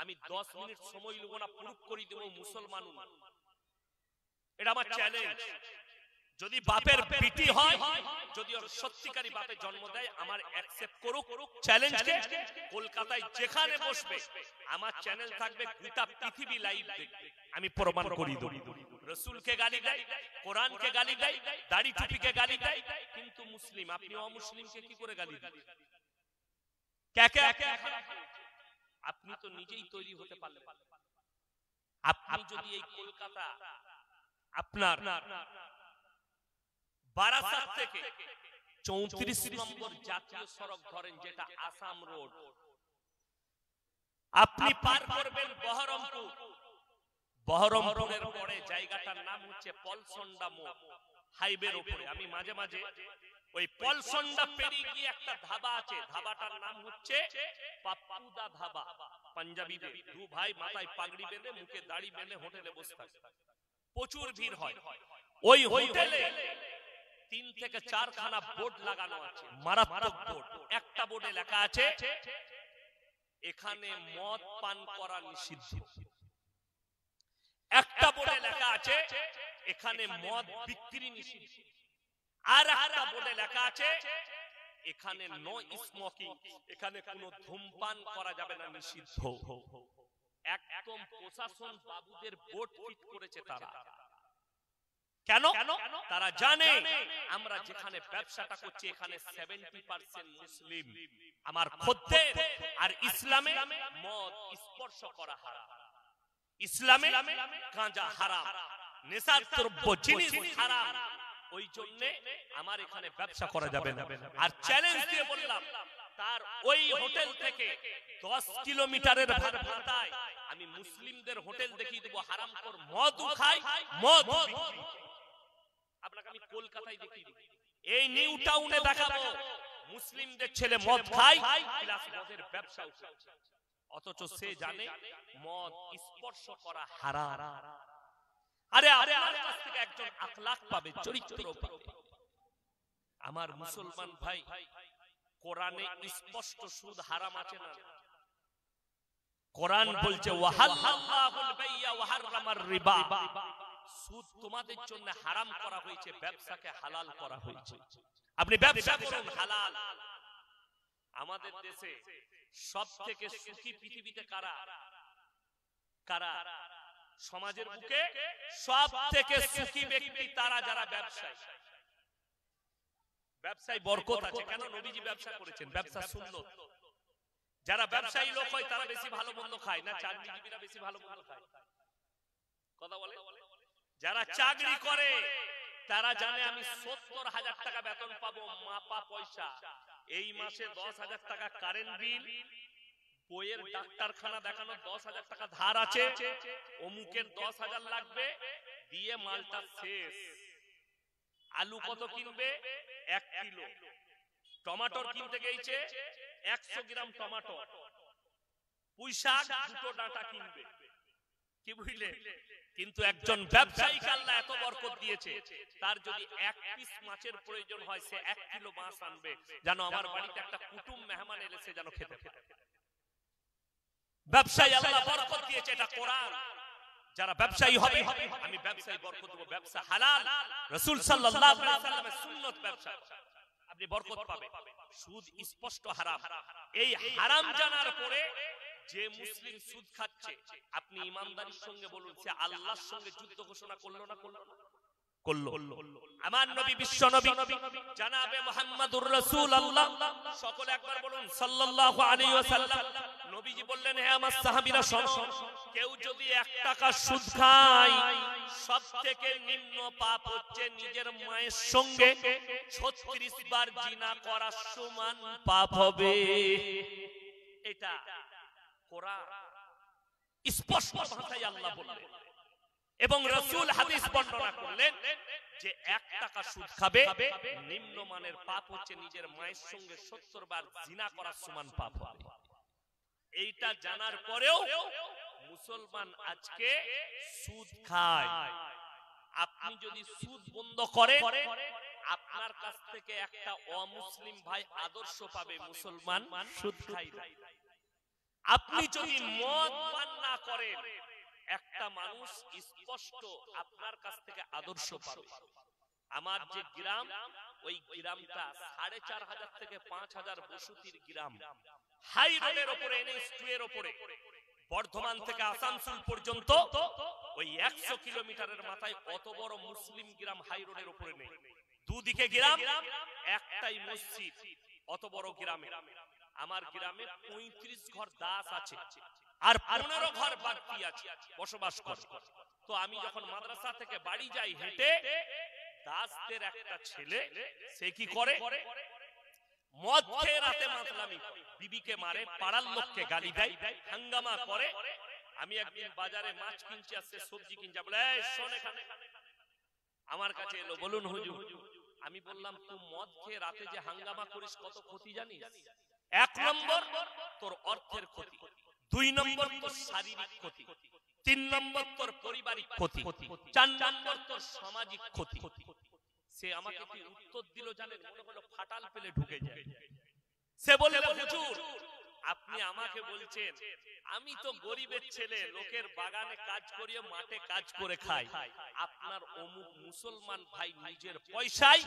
আমি 10 মিনিট সময় নেব না, প্রুফ করে দেব মুসলমান। এটা আমার চ্যালেঞ্জ। যদি বাপের বিটি হয়, যদি ওর সত্যিকারী বাপে জন্ম দেয়, আমার অ্যাকসেপ্ট করুক চ্যালেঞ্জকে। কলকাতায় যেখানে বসবে আমার চ্যানেল থাকবে, গোটা পৃথিবী লাইভ দেখবে, আমি প্রমাণ করি দেব। রাসূলকে গালি দেয়, কোরআনকে গালি দেয়, দাড়ি টুপিকে গালি দেয়, কিন্তু মুসলিম। আপনি অমুসলিমকে কি করে গালি দেন? আপনি তো নিজেই তৈরি হতে পারলেন। আপনি যদি এই কলকাতা আপনার বারাসাত থেকে 34 নম্বর জাতীয় সড়ক ধরেন, যেটা আসাম রোড, আপনি পার করবেন বহরমপুর। বহরমপুরের পরে জায়গাটার নাম হচ্ছে পলসন্ডা মোড়, হাইওয়ের উপরে। আমি মাঝে মাঝে ওই পলসন্ডা পেরিয়ে গিয়ে একটা ধাবা আছে, ধাবাটার নাম হচ্ছে পাপ্পুদা ধাবা। পাঞ্জাবিদের দু ভাই মাথায় পাগড়ি বেঁধে, মুখে দাড়ি বেঁধে হোটেলে বসে থাকে, প্রচুর ভিড় হয়। ওই হোটেলে 3 থেকে 4 খানা বোর্ড লাগানো আছে, মারাত্মক বোর্ড। একটা বোর্ডে লেখা আছে এখানে মদ পান করা নিষিদ্ধ। একটা বোর্ডে লেখা আছে এখানে মদ বিক্রি নিষিদ্ধ। আর একটা বোর্ডে লেখা আছে এখানে নো স্মোকিং, এখানে কোনো ধূমপান করা যাবে না, নিষিদ্ধ। একদম প্রশাসন বাবুদের বোর্ড ফিট করেছে তারা। কেন? তারা জানে আমরা যেখানে ব্যবসাটা করছি এখানে 70% মুসলিম, আমার খদ্দের। আর ইসলামে মদ স্পর্শ করা হারাম, ইসলামে গাঁজা হারাম, নেশার দ্রব্য জিনিস হারাম, ওই জন্য আমার এখানে ব্যবসা করা যাবে না। আর চ্যালেঞ্জ দিয়ে বললাম, তার ওই হোটেল থেকে 10 কিলোমিটারের ভাটায় আমি মুসলিমদের হোটেল দেখিয়ে দেবো, হারামখোর মদ খায়, মদ বিক্রি। আপনাকে আমি কলকাতায় দেখিয়ে দেব, এই নিউ টাউনে দেখাবো মুসলিমদের ছেলে মদ খায় প্লাস মদের ব্যবসা করছে, অথচ সে জানে মদ স্পর্শ করা হারাম। আরে আপনার কাছ থেকে একজন আখলাক পাবে, চরিত্র পাবে। আমার মুসলমান ভাই, কোরআনে স্পষ্ট সুদ হারাম আছে না? কোরআন বলছে ওয়াহাল্লাহুল বাইয়া ওয়া হারামার রিবা, সুদ তোমাদের জন্য হারাম করা হয়েছে, ব্যবসাকে হালাল করা হয়েছে। আপনি ব্যবসা করুন হালাল। আমাদের দেশে সবথেকে সুখী পৃথিবীতে কারা? কারা? সমাজের বুকে সবথেকে সুখী ব্যক্তি তারা যারা ব্যবসায়ী। ব্যবসায় বরকত আছে, কেন? নবীজি ব্যবসা করেছেন, ব্যবসা সুন্নত। যারা ব্যবসায়ী লোক হয় তারা বেশি ভালো মন্দ খায় না, চাকরিজীবীরা বেশি ভালো মন্দ খায়? কথা বলে। যারা চাকরি করে তারা জানে আমি 70,000 টাকা বেতন পাবো, মাপা পয়সা। এই মাসে 10,000 টাকা কারেন্ট বিল, বইয়ের ডাক্তারখানা দেখানো 10,000 টাকা ধার আছে, অমুকের 10,000 লাগবে, দিয়ে মালটা শেষ। আলু কত কিনবে? 1 কিলো। টমেটোর কিনতে গেছে 100 গ্রাম টমেটো। পুঁই শাক 2টো ডাঁটা কিনবে, কি বুঝলে? কিন্তু একজন ব্যবসায়ীকে আল্লাহ এত বরকত দিয়েছে, তার যদি 1 পিস মাছের প্রয়োজন হয় সে 1 কিলো মাছ আনবে, জানো আমার বাড়িতে একটা কুটুম মেহমান এলে সে যেন খেতে পারে। ব্যবসায়ী আল্লাহ বরকত দিয়েছে, এটা কোরআন। যারা ব্যবসায়ী হবে আমি ব্যবসায়ী বরকত দেব, ব্যবসা হালাল, রাসূল সাল্লাল্লাহু আলাইহি ওয়াসাল্লামের সুন্নত ব্যবসা, আপনি বরকত পাবেন। সুদ স্পষ্ট হারাম। এই হারাম জানার পরে যে মুসলিম সুদ খাচ্ছে, আপনি ইমানদারির সঙ্গে বলুন সে আল্লাহর সঙ্গে যুদ্ধ ঘোষণা করলো না? করলো। আমার নবী, বিশ্ব নবী জানাবে মুহাম্মাদুর রাসূলুল্লাহ, সকলে একবার বলুন সাল্লাল্লাহু আলাইহি ওয়াসাল্লাম। নবীজি বললেন, হে আমার সাহাবীরা শোনো, কেউ যদি 1 টাকা সুদ খায়, সবথেকে নিম্ন পাপ হচ্ছে নিজের মায়ের সঙ্গে 36 বার জিনা করার সমান পাপ হবে। এটা কোরআন স্পষ্ট ভাষায় আল্লাহ বললেন, এবং রাসূল হাদিস বর্ণনা করলেন যে 1 টাকা সুদ খাবে, নিম্নমানের পাপ হচ্ছে নিজের মায়ের সঙ্গে 70 বার জিনা করার সমান পাপ হবে। এইটা জানার পরেও মুসলমান আজকে সুদ খায়। আপনি যদি সুদ বন্ধ করেন, আপনার কাছ থেকে একটা অমুসলিম ভাই আদর্শ পাবে, মুসলমান সুদ খায় না। আপনি যদি মদ পান না করেন, একটা মানুষ স্পষ্ট আপনার কাছ থেকে আদর্শ পাবে। আমার যে গ্রাম, ওই গ্রামটা 4,500 থেকে 5,000 বসতির গ্রাম, হাই রোডের উপরে, NH2 এর উপরে, বর্ধমান থেকে আসানসোল পর্যন্ত ওই 100 কিলোমিটারের মাথায় অত বড় মুসলিম গ্রাম হাই রোডের উপরে নেই। দুদিকে গ্রাম, একটাই মসজিদ। অত বড় গ্রামে আমার গ্রামে 35 ঘর দাস আছে, আর 15 ঘর বাড়তি আছে বসবাস করে। তো আমি যখন মাদ্রাসা থেকে বাড়ি যাই হেঁটে, দাসদের একটা ছেলে সে কি করে, মদ খেয়ে রাতে মাতলামি করে, বিবিকে মারে, পাড়ার লোককে গালি দেয়, হাঙ্গামা করে। আমি একদিন বাজারে মাছ কিনছি আর সে সবজি কিনছে, বলে এই শোন এখানে, আমার কাছে এলো, বলুন হুজুর। আমি বললাম, তুই মদ খেয়ে রাতে যে হাঙ্গামা করিস কত ক্ষতি জানিস? 1 নম্বর তোর অর্থের ক্ষতি, 2 নম্বর তোর শারীরিক ক্ষতি, 3 নম্বর তোর পারিবারিক ক্ষতি, 4 নম্বর তোর সামাজিক ক্ষতি। সে আমাকে কি উত্তর দিল জানেন? মনে হলো ফাটাল পেলে ঢুকে যায়। সে বলে, হুজুর আপনি আমাকে বলছেন, আমি তো গরিবের ছেলে, লোকের বাগানে কাজ করিয়ে মাঠে কাজ করে খাই, আপনার অমুক মুসলমান ভাই নিজের পয়সায়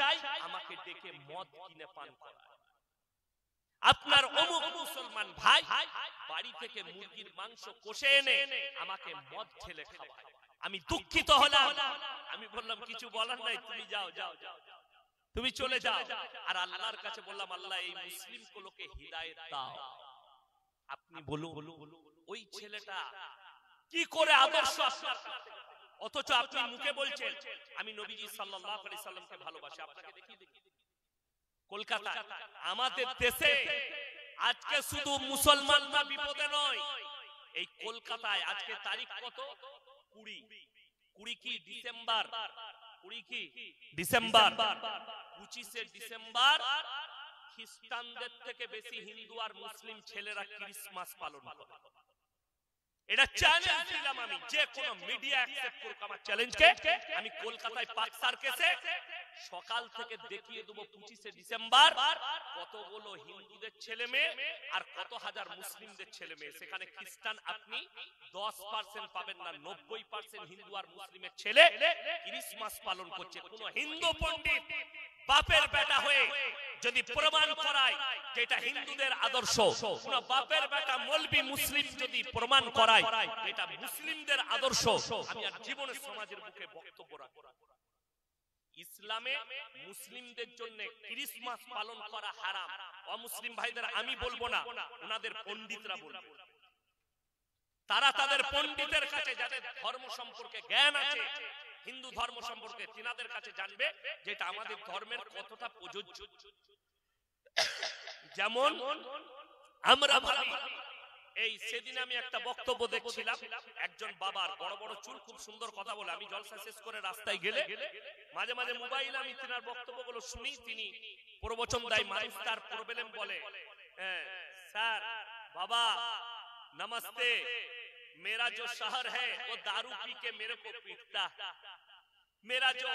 আমাকে ডেকে মদ কিনে পান করায়। আপনার অমুক মুসলমান ভাই বাড়ি থেকে মুরগির মাংস কষে এনে আমাকে মদ ঢেলে খাওয়ায়। আমি দুঃখিত হলাম। আমি বললাম, কিছু বলার নাই, তুমি যাও যাও যাও, তুমি চলে যাও। আর আল্লাহর কাছে বললাম, আল্লাহ এই মুসলিম গুলোকে হিদায়াত দাও। আপনি বলুন ওই ছেলেটা কি করে আদর্শ আপনার কাছে? অথচ আপনি মুখে বলছেন আমি নবীজি সাল্লাল্লাহু আলাইহি সাল্লামকে ভালোবাসি। আপনাকে দেখি কলকাতা আমাদের দেশে আজকে শুধু মুসলমানরা বিপদে নয়, এই কলকাতায় আজকে তারিখ কত? 20 কি ডিসেম্বর, 20 কি ডিসেম্বর, 25 ডিসেম্বর খ্রিস্টানদের থেকে বেশি হিন্দু আর মুসলিম ছেলেরা ক্রিসমাস পালন করে। এটা চ্যালেঞ্জ দিলাম আমি, যে কোন মিডিয়া অ্যাকসেপ্ট করুক আমার চ্যালেঞ্জকে। আমি কলকাতায় পার্ক সার্কাসে সকাল থেকে দেখিয়ে দেবো 25 ডিসেম্বর কতগুলো হিন্দুদের ছেলে মেয়ে আর কত হাজার মুসলিমদের ছেলে মেয়ে। সেখানে খ্রিস্টান আপনি 10% পাবেন না, 90% হিন্দু আর মুসলিমের ছেলে ক্রিসমাস পালন করছে। কোন হিন্দু পণ্ডিত বাপের বেটা হয়ে যদি প্রমাণ করায় যেটা হিন্দুদের আদর্শ, কোন বাপের বেটা মৌলবি মুসলিম যদি প্রমাণ করায় এটা মুসলিমদের আদর্শ, আমি আর জীবনের সমাজের বুকে বক্তব্য রাখব। ইসলামে মুসলিমদের জন্য ক্রিসমাস পালন করা হারাম। অমুসলিম ভাইদের আমি বলবো না, ওনাদের পণ্ডিতরা বলবে। তারা তাদের পণ্ডিতের কাছে, যাদের ধর্ম সম্পর্কে জ্ঞান আছে, হিন্দু ধর্ম সম্পর্কে, তিনাদের কাছে জানবে যেটা আমাদের ধর্মের কতটা প্রযোজ্য। যেমন আমরা ভাবি, এই সেদিন আমি একটা বক্তব্য দেখছিলাম, একজন বাবার বড় বড় চুল, খুব সুন্দর কথা বলে। আমি জলসা শেষ করে রাস্তায় গেলে মাঝে মাঝে মোবাইলে আমি তিনার বক্তব্যগুলো শুনি। তিনি প্রবচন দেয়, মানুষ তার প্রবলেম বলে, স্যার বাবা नमस्ते, मेरा जो शहर है वो दारू पी के मेरे को पीटता, मेरा जो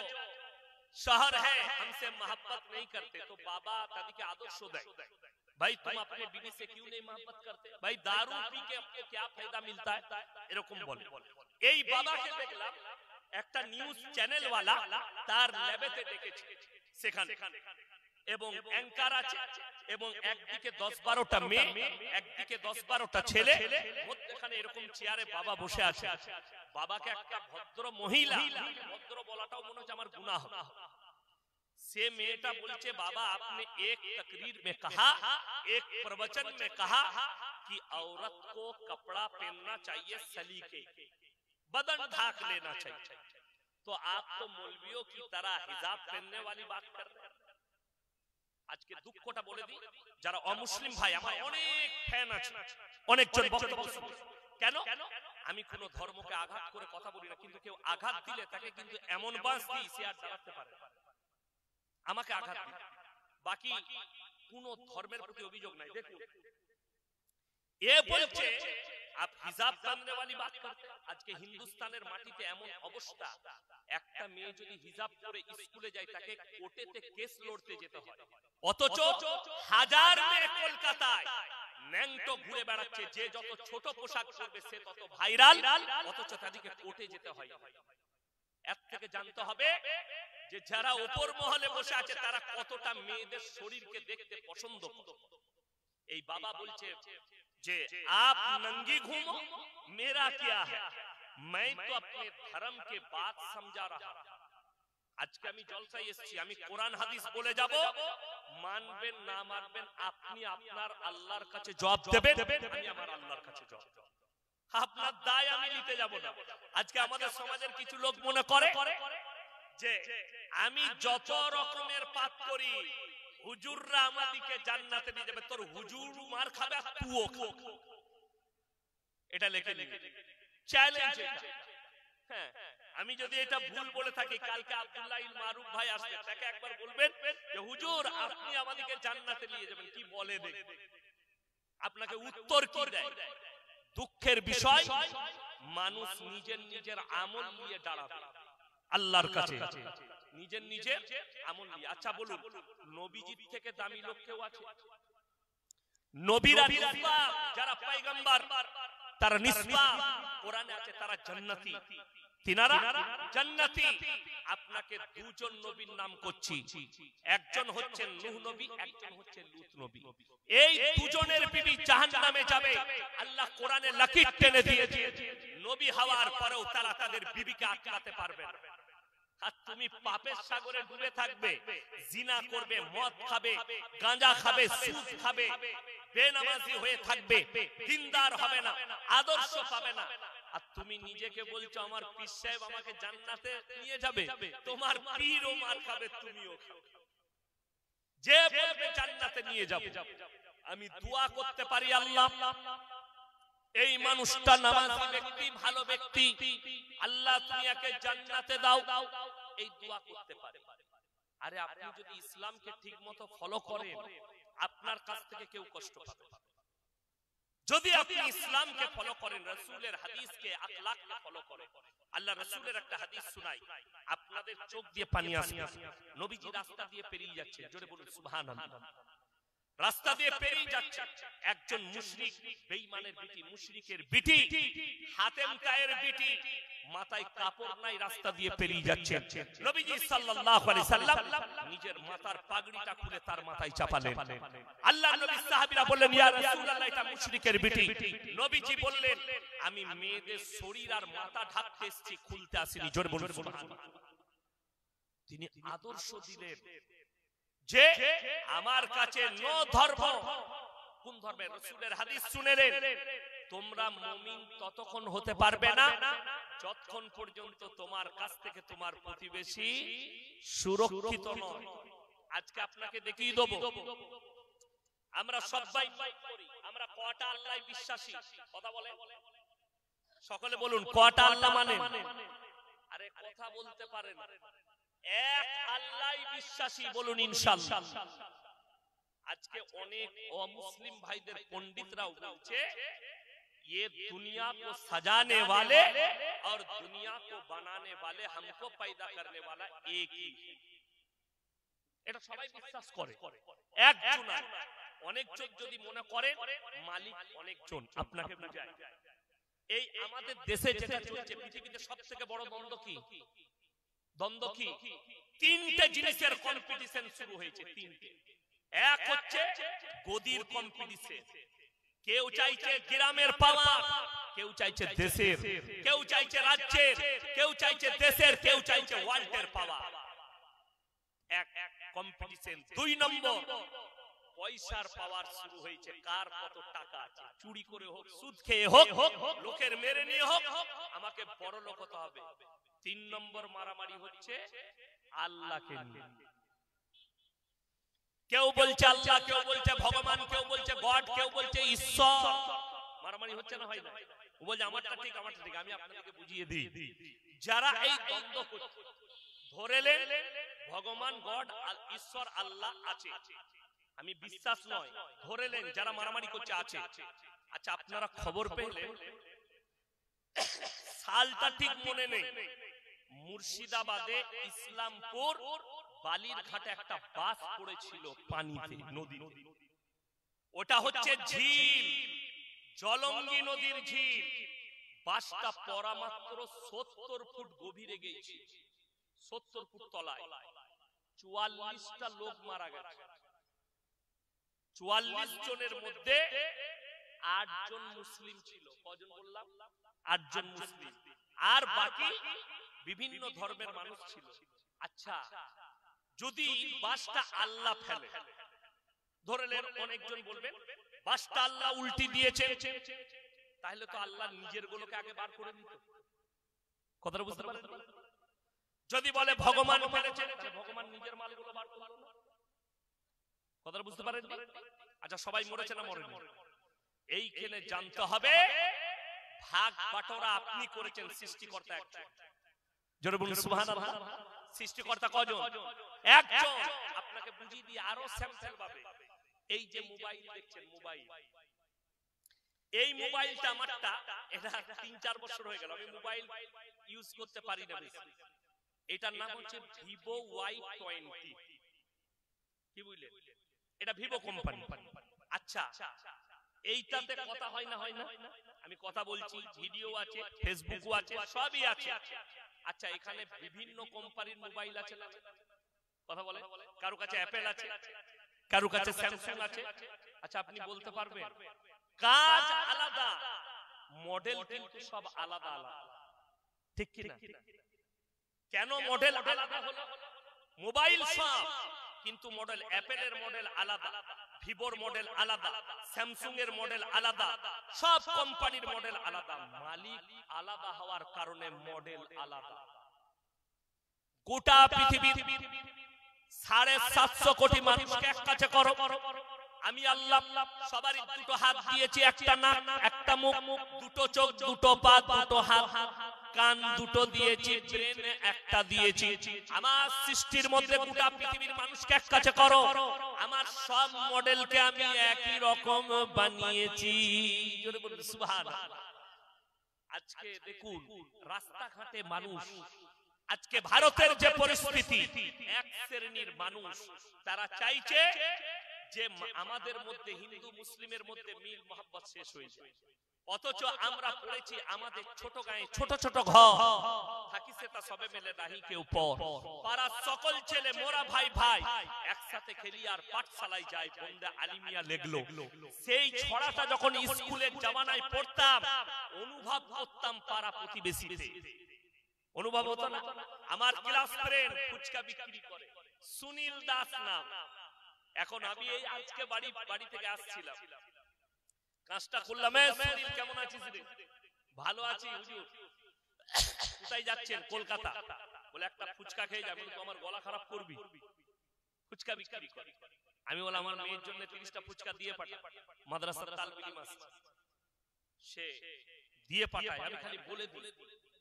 शहर है हमसे मोहब्बत नहीं करते। तो बाबा दादी के आदर्श देय, भाई तुम अपने बीवी से क्यों नहीं मोहब्बत करते? भाई दारू पी के आपको क्या फायदा मिलता है? এরকম বলে। এই বাবাকে দেখলাম একটা নিউজ চ্যানেল ওয়ালা তার ল্যাবেতে ডেকেছে, সেখানে এবং অ্যাঙ্কার আছে এবং একদিকে 10-12টা মেয়ে, একদিকে 10-12টা ছেলে, মধ্যখানে এরকম চেয়ারে বাবা বসে আছে। বাবাকে একটা ভদ্র মহিলা, ভদ্র বলাটাও মনে হচ্ছে আমার গুনাহ, से मेटा बोलचे बाबा आपने एक तकरीर में कहा, एक प्रवचन में कहा कि औरत को कपड़ा पहनना चाहिए सलीके, बदन ढाक लेना चाहिए। तो आप तो मौलवियों की तरह हिजाब पहनने वाली बात कर रहे हैं। আজকে দুঃখটা বলে দিই, যারা অমুসলিম ভাই আমার অনেক ফ্যান আছে, অনেকজন বক্তব্য শুনে। কেন? আমি কোন ধর্মকে আঘাত করে কথা বলি না, কিন্তু কেউ আঘাত দিলে তাকে কিন্তু এমন বাস দিই সে আর দাঁড়াতে পারে না। আমাকে আঘাত দিই, বাকি কোন ধর্মের প্রতি অভিযোগ নাই। দেখুন এ বলছে आप हिजाब पहनने वाली बात करते हैं। आज के हिंदुस्तानेर माटीते एमन अवस्था, একটা মেয়ে যদি হিজাব পরে স্কুলে যায় তাকে কোর্টেতে কেস লড়তে যেতে হয়, অথচ হাজার মেয়ে কলকাতায় ন্যাংটো ঘুরে বেড়াচ্ছে, যে যত ছোট পোশাক পরবে সে তত ভাইরাল, অথচ তাদেরকে কোর্টে যেতে হয়। এর থেকে জানতে হবে যে যারা উপর মহলে বসে আছে তারা কতটা মেয়েদের শরীরকে দেখতে পছন্দ করে। এই বাবা বলছে যে आप नंगी घूमो, मेरा क्या है, मैं तो अपने धर्म के बात समझा रहा। আজকে আমি জলসায় এসেছি, আমি কোরআন হাদিস বলে যাব, মানবেন না মানবেন আপনি আপনার আল্লাহর কাছে জবাব দেবেন, আমি আমার আল্লাহর কাছে জবাব দেব। আপনার দায় আমি নিতে যাব না। আজকে আমাদের সমাজের কিছু লোক মনে করে যে আমি যত রকমের পাপ করি হুজুররা আমাদেরকে জান্নাতে নিয়ে যাবে, তোর হুজুর মার খাবে আর তুইও খাবে। এটা লিখে নিন, চ্যালেঞ্জ এটা। হ্যাঁ, আমি যদি এটা ভুল বলে থাকি, কালকে আব্দুল্লাহ ইল মারুফ ভাই আসবে, তাকে একবার বলবেন যে হুজুর আপনি আমাদেরকে জান্নাতে নিয়ে যাবেন, কি বলে দেখবেন আপনাকে উত্তর কি দেয়। দুঃখের বিষয় মানুষ নিজের নিজের আমল নিয়ে দাঁড়াবে আল্লাহর কাছে, নিজের নিজের আমল নিয়ে। আচ্ছা বলুন, নবীজির থেকে দামি লোক কেউ আছে? নবীরা নিষ্পাপ, যারা পয়গম্বর তারা নিষ্পাপ, কোরআনে আছে তারা জান্নাতি, তিনারা জান্নাতি। আপনাকে দুজন নবীর নাম করছি, একজন হচ্ছেন নূহ নবী, একজন হচ্ছেন লূত নবী। এই দুজনের বিবি জাহান্নামে যাবে, আল্লাহ কোরআনে লাকির টেনে দিয়েছে। নবী হওয়ার পরেও তারা তাদের বিবিকে আটকাতে পারবে না। আর তুমি পাপের সাগরে ডুবে থাকবে, জিনা করবে, মদ খাবে, গাঁজা খাবে, সুদ খাবে, বেনামাজি হয়ে থাকবে, দিনদার হবে না, আদর্শ পাবে না। আর তুমি নিজেকে বলছো আমার পীর সাহেব আমাকে জান্নাতে নিয়ে যাবে, তোমার পীরও মার খাবে, তুমিও খাবে। যে বলবে জান্নাতে নিয়ে যাব, আমি দোয়া করতে পারি আল্লাহ এই মানুষটা নামাজি ব্যক্তি, ভালো ব্যক্তি, আল্লাহ তুমি একে জান্নাতে দাও, এই দোয়া করতে পারে। আরে আপনি যদি ইসলামকে ঠিকমতো ফলো করেন, আপনার কাছ থেকে কেউ কষ্ট পাবে না। যদি আপনি ইসলামকে ফলো করেন, রাসূলের হাদিসকে, আখলাককে ফলো করেন, আল্লাহ রাসূলের একটা হাদিস শোনাই, আপনাদের চোখ দিয়ে পানি আসবে। নবীজি রাস্তা দিয়ে পেরিয়ে যাচ্ছে, জোরে বলুন সুবহানাল্লাহ। রাস্তা দিয়ে পেরিয়ে যাচ্ছে, একজন মুশরিক, বেঈমানের বিটি, মুশরিকের বিটি, হাতেম তায়ের বিটি, মাথায় কাপড় নাই, রাস্তা দিয়ে পেরিয়ে যাচ্ছে। নবীজি সাল্লাল্লাহু আলাইহি সাল্লাম নিজের মাথার পাগড়িটা খুলে তার মাথায় চাপালেন। আল্লাহর নবী সাহাবীরা বললেন, ইয়া রাসূলুল্লাহ, এটা মুশরিকের বিটি। নবীজি বললেন, আমি মেয়েদের শরীর আর মাথা ঢাকতে এসেছি, খুলতে আসিনি। জোরে বলুন সুবহানাল্লাহ। তিনি আদর্শ দিলেন যে আমার কাছে নো ধর্ম। কোন ধর্মের? রাসূলের হাদিস শুনেলেন, তোমরা মুমিন ততক্ষণ হতে পারবে না যতক্ষণ পর্যন্ত তোমার কাছ থেকে তোমার প্রতিবেশী সুরক্ষিত নয়। আজকে আপনাকে দেখিয়ে দেব, আমরা সবাই করি, আমরা কয়টা আল্লাহ বিশ্বাসী? কথা বলে সকলে বলুন, কয়টা আল্লাহ মানে? আরে কথা বলতে পারেন, এক আল্লাহই বিশ্বাসী, বলুন ইনশাআল্লাহ। আজকে অনেক অমুসলিম ভাইদের পণ্ডিতরাও বলছে ये दुनिया को सजाने वाले और दुनिया को बनाने वाले, हमको पैदा करने वाला एक ही है। এটা সবাই বিশ্বাস করে, একজন না। অনেকজন যদি মনে করেন মালিক অনেকজন, আপনাকে বুঝায়। এই আমাদের দেশে যেটা চলছে, পৃথিবীতে সবথেকে বড় দ্বন্দ্ব কি? দ্বন্দ্ব কি? তিনটে জিনিসের কম্পিটিশন শুরু হয়েছে, তিনটে। এক হচ্ছে গদির কম্পিটিশন, কেউ চাইছে গ্রামের পাওয়ার, কেউ চাইছে দেশের, কেউ চাইছে রাজ্যের, কেউ চাইছে দেশের, কেউ চাইছে ওয়ার্ল্ডের পাওয়ার। এক কম্পিটিশন। দুই নম্বর, পয়সার পাওয়ার শুরু হয়েছে, কার কত টাকা আছে, চুরি করে হোক, সুদ খেয়ে হোক, লোকের মেরে নিয়ে হোক, আমাকে বড় লোক হতে হবে। তিন নম্বর মারামারি হচ্ছে আল্লাহকে নিয়ে। কেউ বলছে আল্লাহ, কেউ বলছে ভগবান, কেউ বলছে গড, কেউ বলছে ঈশ্বর। মারামারি হচ্ছে না, হয় না? ও বলছে আমারটা ঠিক, আমারটা ঠিক। আমি আপনাদেরকে বুঝিয়ে দিই, যারা এই দ্বন্দ্ব করছে, ধরেলেন ভগবান, গড, ঈশ্বর, আল্লাহ আছে, আমি বিশ্বাস নয়, ধরেলেন যারা মারামারি করছে আছে। আচ্ছা, আপনারা খবর পেলেন, সালটা ঠিক মনে নেই, মুর্শিদাবাদে ইসলামপুর বালির ঘাটে একটা বাস পড়েছিল পানিতে, নদী। ওটা হচ্ছে ঝিল, জলঙ্গি নদীর ঝিল। বাসটা পড়া মাত্র 70 ফুট গভীরে গেছে, 70 ফুট তলায়। 44টা লোক মারা গেছে। 44 জনের মধ্যে 8 জন মুসলিম ছিল। কজন বললাম? 8 জন মুসলিম, আর বাকি বিভিন্ন ধর্মের মানুষ ছিল। আচ্ছা, যদি বাসটা আল্লাহ ফেলে, ধরেলেন অনেকজন বলবেন বাসটা আল্লাহ উল্টি দিয়েছেন, তাহলে তো আল্লাহ নিজের গুলোকে আগে বার করে দিত। কথাটা বুঝতে পারেন? যদি বলে ভগবান ফেলেছেন, তাহলে ভগবান নিজের মালগুলো বার করলো না। কথাটা বুঝতে পারেন? আচ্ছা, সবাই মরেছে না মরেনি? এইখানে জানতে হবে ভাগ বাটোয়ারা আপনি করেছেন, সৃষ্টিকর্তা একজন। জোরে বলুন সুবহানাল্লাহ। সৃষ্টিকর্তা কজন? একজন। আপনাকে বুঝিয়ে দিই আরো স্যাম্পল ভাবে। এই যে মোবাইল দেখছেন, মোবাইল, এই মোবাইলটা আমারটা, এটা 3-4 বছর হয়ে গেল, আমি মোবাইল ইউজ করতে পারি না বেশি। এটার নাম হচ্ছে ভিভো Y20। কি বুঝলেন? এটা ভিভো কোম্পানি। আচ্ছা, এইটাতে কথা হয় না? হয় না? আমি কথা বলছি, ভিডিও আছে, ফেসবুকও আছে, সবই আছে। আচ্ছা, এখানে বিভিন্ন কোম্পানির মোবাইল আছে না? কথা বলে, কারো কাছে অ্যাপেল আছে, কারো কাছে স্যামসাং আছে। আচ্ছা, আপনি বলতে পারবেন কাজ আলাদা, মডেল কিন্তু সব আলাদা আলাদা, ঠিক কি না? কেন মডেল আলাদা হলো? মোবাইল সব, কিন্তু মডেল, অ্যাপেলের মডেল আলাদা, ভিভোর মডেল আলাদা, স্যামসুং এর মডেল আলাদা, সব কোম্পানির মডেল আলাদা, মালিক আলাদা হওয়ার কারণে মডেল আলাদা। গোটা পৃথিবীর 750 কোটি মানুষকে এক কাছে করো, আমি আল্লাহ সবারই দুটো হাত দিয়েছি, একটা নাক একটা মুখ, দুটো চোখ দুটো পা দুটো হাত, কান দুটো দিয়েছি, ব্রেন একটা দিয়েছি। আমার সৃষ্টির মধ্যে গোটা পৃথিবীর মানুষকে এক কাছে করো, আমার সব মডেলকে আমি একই রকম বানিয়েছি। জোরে বলুন সুবহানাল্লাহ। আজকে দেখুন রাস্তাঘাটে মানুষ, আজকে ভারতের যে পরিস্থিতি, এক শ্রেণীর মানুষ তারা চাইছে যে আমাদের মধ্যে হিন্দু মুসলিমের মধ্যে মিল মহব্বত শেষ হয়ে যায়, অথচ আমরা পড়েছি আমাদের ছোট গায়ে ছোট ছোট ঘর থাকি, সেটা সবে মেলে নাহি কেউ পর, পাড়ার সকল ছেলে মোরা ভাই ভাই একসাথে খেলি আর পাঠশালায় যাই, বন্দে আলিমিয়া লেগলো। সেই ছড়াটা যখন স্কুলের জামানায় পড়তাম, অনুভব করতাম পাড়া প্রতিবেশীতে, অনুভব হতো না? আমার ক্লাস ফ্রেন্ড ফুচকা বিক্রি করে, সুনীল দাস নাম। এখন আমি এই আজকে বাড়ি থেকে আসছিলাম, কাজটা করলাম, সুনীল কেমন আছিস রে? ভালো আছি হুজুর। কোথায় যাচ্ছেন? কলকাতা। বলে একটা ফুচকা খেয়ে যাবে, তো আমার গলা খারাপ করবি? ফুচকা বিক্রি করে। আমি বললাম আমার মেয়ের জন্য 30টা ফুচকা দিয়ে পাঠা, মাদ্রাসার তালবিলি মাস সে দিয়ে পাঠায়, আমি খালি বলে দিই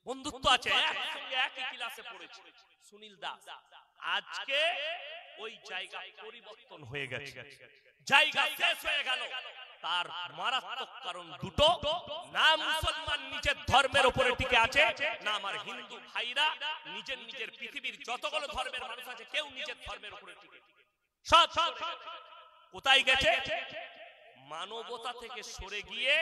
বন্ধুত্ব আছে, একসঙ্গে একই ক্লাসে পড়েছি। সুনীল দাস আজকে ওই জায়গা পরিবর্তন হয়ে গেছে, জায়গা শেষ হয়ে গেল। তার মারাত্মক কারণ দুটো, না মুসলমান নিজের ধর্মের উপরে টিকে আছে, না আমার হিন্দু ভাইরা নিজের পৃথিবীর যতগুলো ধর্মের মানুষ আছে কেউ নিজের ধর্মের উপরে টিকে। সব কোথায় গেছে? মানবতা থেকে সরে গিয়ে